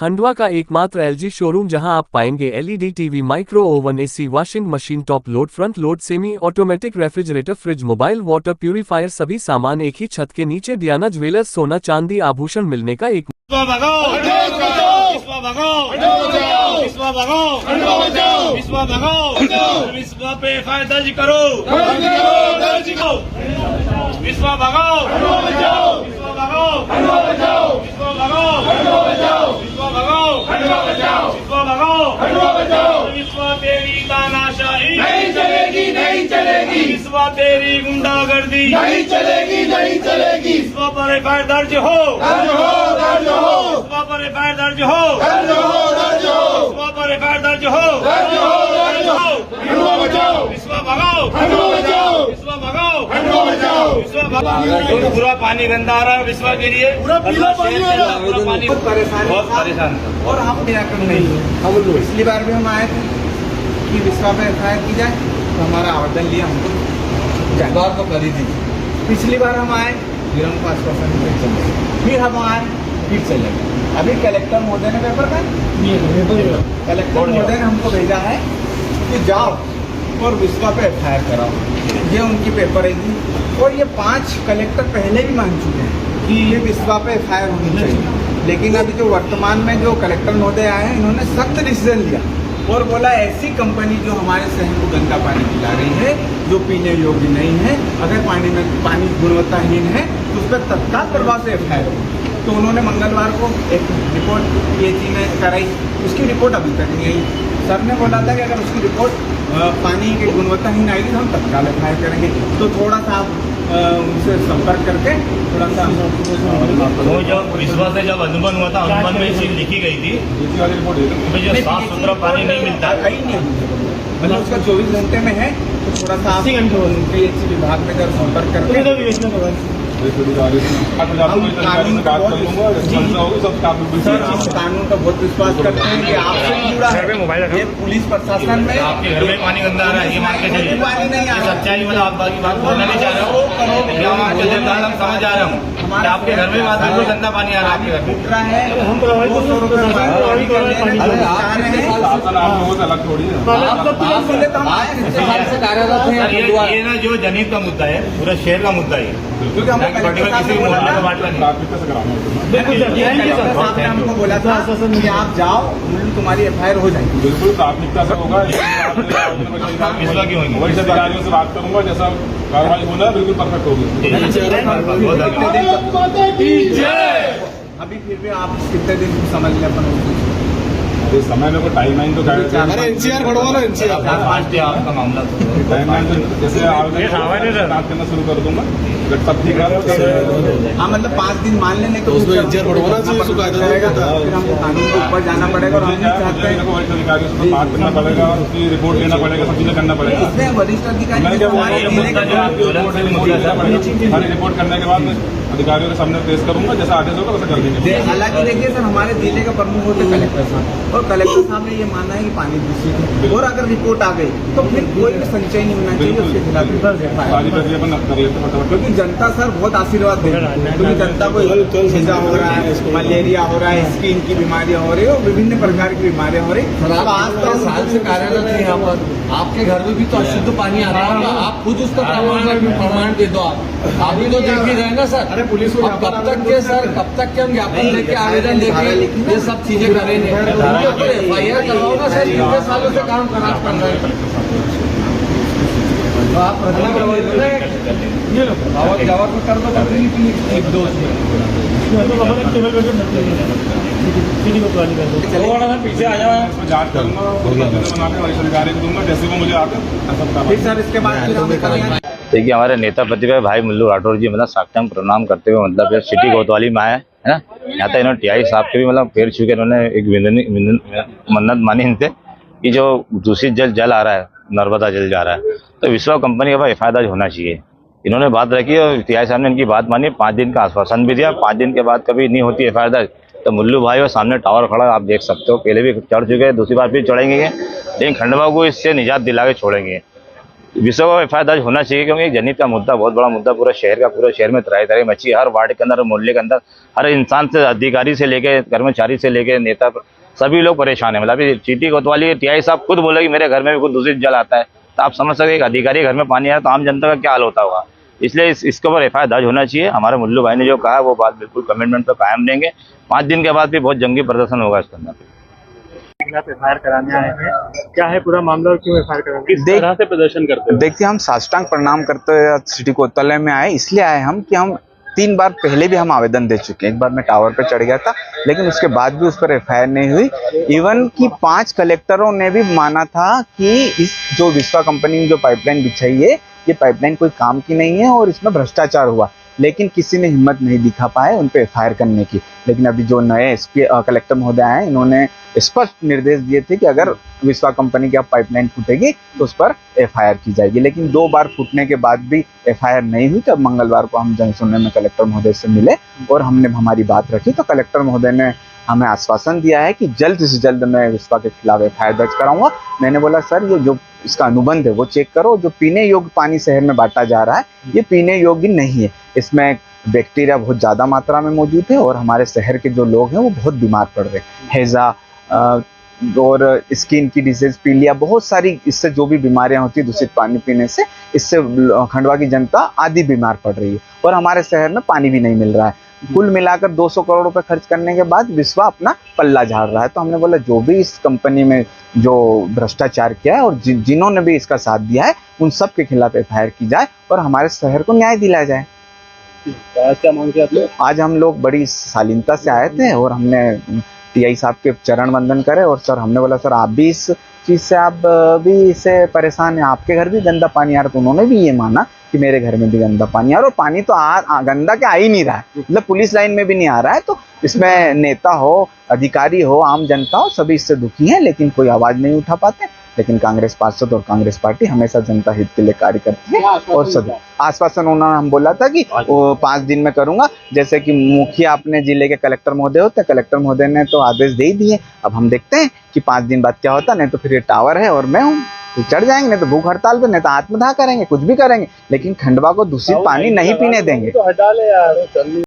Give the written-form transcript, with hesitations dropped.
खंडवा का एकमात्र LG showroom जहां आप पाएंगे LED TV, micro oven, AC, washing machine, top load, front load, semi automatic refrigerator, fridge, mobile water purifier, सभी सामान एक ही छत के नीचे। डियाना ज्वेलर्स, सोना चांदी आभूषण मिलने का एक विश्व पे एफआईआर दर्ज करो, विश्व भगाओ, विश्व तेरी तानाशाही नहीं चलेगी, नहीं चलेगी। विश्व तेरी गुंडागर्दी नहीं चलेगी, नहीं चलेगी। विश्व पर एफआईआर दर्ज हो, दर्ज हो, दर्ज हो। विश्व पर एफआईआर दर्ज हो, दर्ज हो, दर्ज हो। विश्व पर एफआईआर दर्ज हो, दर्ज हो, दर्ज हो। विश्व भगाओ, विश्व भगाओ, विश्व भगाओ। पूरा पानी गंदा आ रहा है विश्व के लिए, पूरा पीला पानी आ रहा है, पूरा पानी बहुत परेशान। और हम नहीं, हम पिछली बार भी हम आए थे कि विश्व पे एफआईआर की जाए, तो हमारा आवेदन लिया, हमको जगह तो करी थी। पिछली बार हम आए, फिर हमको आश्वासन चले, फिर हम आए, फिर चले गए। अभी कलेक्टर महोदय ने पेपर का कलेक्टर महोदय ने हमको भेजा है कि जाओ और विश्व पे एफआईआर कराओ। ये उनकी पेपर है। और ये 5 कलेक्टर पहले भी मान चुके हैं कि ये विश्व पे एफआईआर होनी चाहिए, लेकिन अभी जो वर्तमान में जो कलेक्टर महोदय आए हैं, इन्होंने सख्त डिसीजन लिया और बोला ऐसी कंपनी जो हमारे शहर को गंदा पानी पिला रही है, जो पीने योग्य नहीं है, अगर पानी गुणवत्ताहीन है तो उस पर तत्काल प्रभाव से एफआईआर हो। तो उन्होंने मंगलवार को एक रिपोर्ट पीएचई में कराई, उसकी रिपोर्ट अभी तक नहीं आई। सर ने बोला था कि अगर उसकी रिपोर्ट पानी की गुणवत्ताहीन आएगी तो हम तत्काल एफआईआर करेंगे। तो थोड़ा सा आप उनसे संपर्क करके थोड़ा सा वो जब विश्वास से जब अनुबंध हुआ था, अनुबंध में चीज लिखी गई थी जो साफ सुथरा पानी नहीं मिलता, कहीं नहीं, मतलब उसका 24 घंटे में है। तो थोड़ा सा आप पीएचई विभाग में जब संपर्क करके कानून का बहुत विश्वास करते हैं कि आपसे जुड़ा है। ये पुलिस प्रशासन में आपके घर में पानी गंदा आ रहा है, ये मान के चलिए पानी नहीं आ रहा। सच्चाई वाला आप बाकी बात बोलना नहीं चाह रहा हूँ, हम समझ आ रहा हूँ। आपके घर में बात बिल्कुल गंदा पानी आ रहा है, आपके घर में है। हम 200 रुपये ये ना जो जनहित का मुद्दा है, पूरा शहर का मुद्दा है, क्योंकि हम हमको बोला था कि आप जाओ, तुम्हारी एफआईआर हो जाएगी। बिल्कुल प्राथमिकता से होगा। वही अधिकारियों से बात करूंगा, जैसा कार्रवाई होना है बिल्कुल परफेक्ट होगी। अभी फिर भी आप कितने दिन समझ लें अपन इस समय में कोई टाइम लाइन तो एनसीआर बढ़वा लो, एनसीआर आपका मामला टाइम लाइन तो जैसे बात करना शुरू कर दूंगा, सब ठीक है। हाँ, मतलब 5 दिन मान लेने तो एनसीआर बढ़वाना चाहिए, फिर हमको कानून के ऊपर जाना पड़ेगा और हम चाहते हैं वरिष्ठ अधिकारियों से बात करना पड़ेगा, उसकी रिपोर्ट लेना पड़ेगा, सब चीजें करना पड़ेगा। इसमें वरिष्ठ अधिकारी रिपोर्ट करने के बाद अधिकारियों के सामने पेश करूंगा, जैसा आदेश होगा वैसा कर देंगे। हालांकि देखिए सर, हमारे जिले का प्रमुख होते कलेक्टर साहब, और कलेक्टर साहब ने ये माना है कि पानी दूषित है, और अगर रिपोर्ट आ गई तो फिर कोई भी संचय नहीं होना चाहिए उसके खिलाफ, क्योंकि जनता सर बहुत आशीर्वाद दे रही है। क्योंकि जनता को हैजा हो रहा है, मलेरिया हो रहा है, स्किन की बीमारियां हो रही है और विभिन्न प्रकार की बीमारियां हो रही। आज तो साल से कार्यरत है यहाँ पर, आपके घर में भी तो अशुद्ध पानी आ रहा है, आप खुद उसका प्रमाण दे दो। आप भी तो देख ही रहे ना सर। पुलिस को कब तक के सर, कब तक के हम ज्ञापन लेके आवेदन लेके ये सब चीजें करेंगे? एफआईआर करवाओ ना सर, कितने सालों से काम खराब कर रहे हैं। तो आप जवाब में कर दो, एक दो पीछे आ जाओ, जांच करूंगा, वरिष्ठ अधिकारी को दूंगा, जैसे वो मुझे आकर फिर सर इसके बाद देखिए हमारे नेता प्रतिपक्ष भाई मुल्लू राठौर जी मतलब साष्टांग प्रणाम करते हुए मतलब सिटी कोतवाली में आए है ना। यहाँ तक इन्होंने टीआई साहब के भी मतलब पैर छू के इन्होंने एक मन्नत मानी इनसे कि जो दूषित जल आ रहा है, नर्मदा जल जा रहा है, तो विश्व कंपनी का एफआईआर होना चाहिए। इन्होंने बात रखी और टीआई साहब ने इनकी बात मानी, 5 दिन का आश्वासन भी दिया। 5 दिन के बाद कभी नहीं होती एफआईआर तो मुल्लू भाई और सामने टावर खड़ा आप देख सकते हो, पहले भी चढ़ चुके हैं, दूसरी बार फिर चढ़ेंगे, लेकिन खंडवा को इससे निजात दिला के छोड़ेंगे। विश्व को एफआईआर दर्ज होना चाहिए, क्योंकि जनहित का मुद्दा बहुत बड़ा मुद्दा पूरा शहर में त्राही त्राही मची है। हर वार्ड के अंदर, मोहल्ले के अंदर, हर इंसान से, अधिकारी से लेके कर्मचारी से लेके नेता, सभी लोग परेशान है। मतलब चीटी कोतवाली टीआई साहब खुद बोले कि मेरे घर में भी कुछ दूषित जल आता है, तो आप समझ सकते एक अधिकारी घर में पानी आया तो आम जनता का क्या हाल होता होगा। इसलिए इसके ऊपर एफआईआर दर्ज होना चाहिए। हमारे मुल्लू भाई ने जो कहा वो बात बिल्कुल कमिटमेंट पर कायम रहेंगे। 5 दिन के बाद भी बहुत जंगी प्रदर्शन होगा इसके अंदर। एफआईआर कराने आए हैं, क्या है पूरा मामला और क्यों एफआईआर कराने, किस तरह से प्रदर्शन करते हैं? देखिए, हम साष्टांग प्रणाम करते हुए सिटी कोतवाली में आए, इसलिए आए हम कि हम 3 बार पहले भी हम आवेदन दे चुके हैं। एक बार मैं टावर पे चढ़ गया था, लेकिन उसके बाद भी उस पर एफआईआर नहीं हुई। इवन कि 5 कलेक्टरों ने भी माना था कि इस जो विश्वा कंपनी ने जो पाइपलाइन बिछाई है, ये पाइपलाइन कोई काम की नहीं है और इसमें भ्रष्टाचार हुआ, लेकिन किसी ने हिम्मत नहीं दिखा पाए उन पे एफआईआर करने की। लेकिन अभी जो नए एसपी कलेक्टर महोदय आए, इन्होंने स्पष्ट निर्देश दिए थे कि अगर विश्वा कंपनी की अब पाइपलाइन फूटेगी तो उस पर एफआईआर की जाएगी। लेकिन 2 बार फूटने के बाद भी एफआईआर नहीं हुई। तब मंगलवार को हम जनसुनने में कलेक्टर महोदय से मिले और हमने हमारी बात रखी, तो कलेक्टर महोदय ने हमें आश्वासन दिया है कि जल्द से जल्द मैं विश्वा के खिलाफ एफआईआर दर्ज कराऊंगा। मैंने बोला, सर ये जो इसका अनुबंध है वो चेक करो, जो पीने योग्य पानी शहर में बांटा जा रहा है ये पीने योग्य नहीं है, इसमें बैक्टीरिया बहुत ज़्यादा मात्रा में मौजूद है और हमारे शहर के जो लोग हैं वो बहुत बीमार पड़ रहे हैं। हैजा और स्किन की डिजीज, पीलिया, बहुत सारी इससे जो भी बीमारियां होती है दूषित पानी पीने से, इससे खंडवा की जनता आधी बीमार पड़ रही है और हमारे शहर में पानी भी नहीं मिल रहा है। कुल मिलाकर 200 करोड़ रुपए खर्च करने के बाद विश्वा अपना पल्ला झाड़ रहा है। तो हमने बोला जो भी इस कंपनी में जो भ्रष्टाचार किया है और जिन्होंने भी इसका साथ दिया है उन सब के खिलाफ एफआईआर की जाए और हमारे शहर को न्याय दिलाया जाए। आज क्या मांग किया आपने? आज हम लोग बड़ी शालीनता से आए थे और हमने टीआई साहब के चरण वंदन करे और सर हमने बोला, सर आप भी इस चीज से आप भी इससे परेशान हैं, आपके घर भी गंदा पानी आ रहा है। तो उन्होंने भी ये माना कि मेरे घर में भी गंदा पानी आ रहा है और पानी तो गंदा क्या आ ही नहीं रहा है, मतलब पुलिस लाइन में भी नहीं आ रहा है। तो इसमें नेता हो, अधिकारी हो, आम जनता हो, सभी इससे दुखी हैं, लेकिन कोई आवाज नहीं उठा पाते। लेकिन कांग्रेस पार्षद और कांग्रेस पार्टी हमेशा जनता हित के लिए कार्य करती है और सभी आश्वासन उन्होंने हम बोला था कि वो 5 दिन में करूंगा। जैसे कि मुखिया अपने जिले के कलेक्टर महोदय होते हैं, कलेक्टर महोदय ने तो आदेश दे ही दिए। अब हम देखते हैं कि 5 दिन बाद क्या होता, नहीं तो फिर ये टावर है और मैं हूँ, तो चढ़ जाएंगे, नहीं तो भूख हड़ताल पे, नहीं तो आत्मदाह करेंगे, कुछ भी करेंगे, लेकिन खंडवा को दूषित पानी नहीं पीने देंगे। तो हटा ले यार।